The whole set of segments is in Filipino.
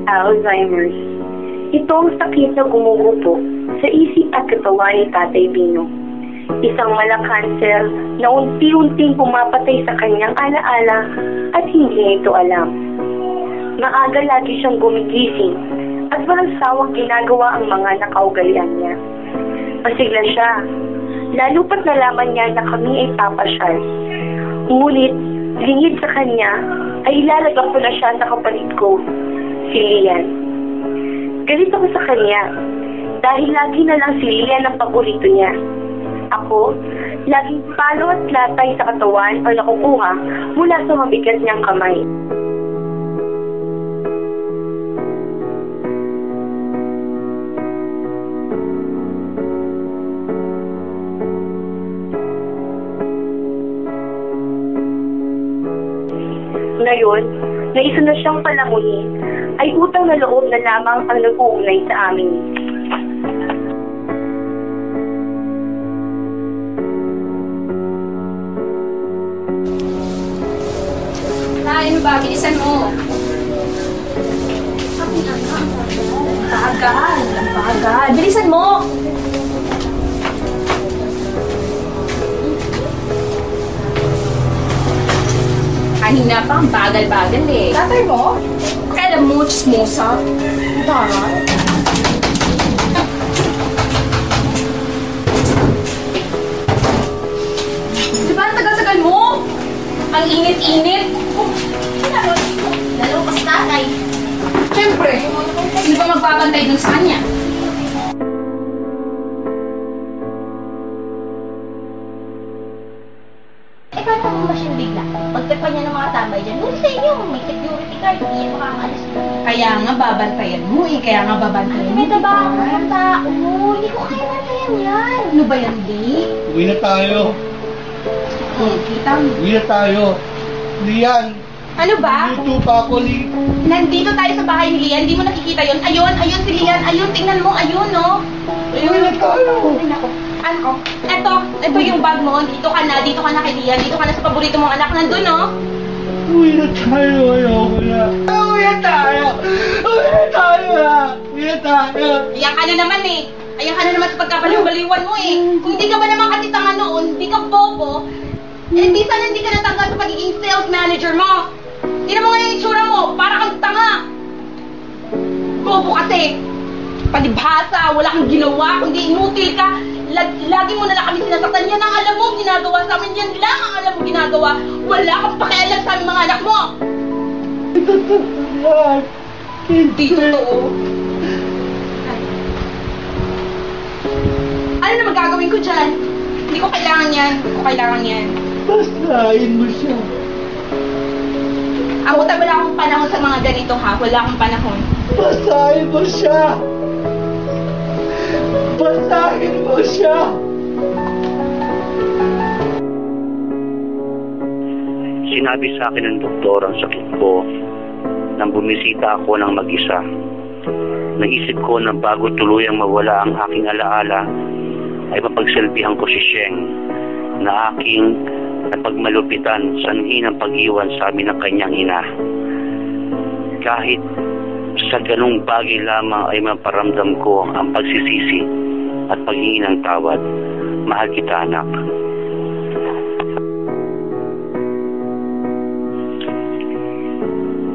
Alzheimer's. Ito ang sakit na gumugupo sa isip at katawan ni Tatay Bino. Isang malakansel na unti-unting pumapatay sa kanyang alaala at hindi ito alam. Maaga lagi siyang gumigising at walang sawang ginagawa ang mga nakaugalian niya. Masigla siya, lalo pat nalaman niya na kami ay papasyal. Ngunit, lingid sa kanya, ay ilalagak ko na siya sa kapatid ko, si Lian. Galit ako sa kanya, dahil lagi na lang si Lian ang paborito niya. Ako, laging palo at latay sa katawan o nakukuha mula sa mabigat niyang kamay. Ngayon, na isa na siyang palamunin, ay utang na loob na lamang ang nag-uugnay sa amin. Ano ba? Bilisan mo. Bagal. Bilisan mo. Kanina pa, ang bagal-bagal eh. Tatay mo? Kailan mo, chismosa? Tara. Diba ang tagal-tagal mo? Ang init-init. Lalo pas tatay. Siyempre, sino ba magbabantay dun sa kanya? Paano kung masyong bigla? Pagtapan niya ng mga tambay dyan, nung sa inyo, may security guard, hindi yan makakalis mo. Kaya nga babantayan mo eh, kaya nga babantayan mo. May trabaho ng tao. Hindi ko kaya bantayan yan. Ano ba yan, di? Uwi na tayo. Kita mo. Uwi na tayo. Lian, Ano ba? dito pa ako, Nandito tayo sa bahay ni Lian, hindi mo nakikita yun. Ayun si Lian, ayun, tingnan mo, ayun, no? Uwi na tayo. Ay, nako. Ano? Ito yung bag mo, dito ka na kay Lian, dito ka na sa paborito mong anak, nandun, no? Uwi na tayo, ayoko na. Uwi na tayo. Uwi na tayo na. Uwi na tayo. Ayan ka na naman eh. Ayan ka na naman sa pagkabaliw-baliwan mo eh. Kung hindi ka ba naman kasi tanga noon, hindi ka bobo, eh di sana hindi ka natanggal sa pagiging sales manager mo. Tingnan mo nga yung itsura mo, para kang tanga. Bobo kasi. Palibhasa, wala kang ginawa, kundi inutil ka. Lagi mo na lang kami sinasaktan. Yan ang alam mo ginagawa sa amin. Yan lang ang alam mo ginagawa. Wala kang pakialam sa aming mga anak mo. Hindi totoo. Ano na magagawin ko dyan? Hindi ko kailangan yan. Basahin mo siya. Ako wala akong panahon sa mga ganito ha. Wala akong panahon. Basahin mo siya. Basahin mo siya. Sinabi sa akin ng doktor ang sakit ko nang bumisita ako ng mag-isa. Naisip ko na bago tuluyang mawala ang aking alaala ay mapagsilbihan ko si Sheng na aking napagmalupitan sanhi ng pag-iwan sa amin ng kanyang ina. Kahit sa ganung bagay lamang ay maparamdam ko ang pagsisisi at paghingi ng tawad. Mahal kita, anak.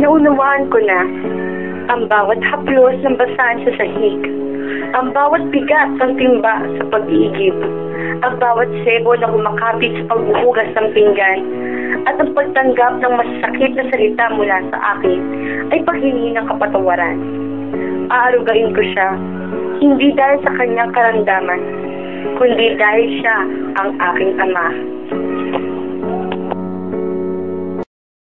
Naunawaan ko na ang bawat haplos ng basahan sa sahig, ang bawat bigat ng timba sa pag-iigib, ang bawat sebo na kumakapit sa pagbuhugas ng pinggan, at ang pagtanggap ng masakit na salita mula sa akin ay paghingi ng kapatawaran. Aarugain ko siya, hindi dahil sa kanyang karamdaman, kundi dahil siya ang aking ama.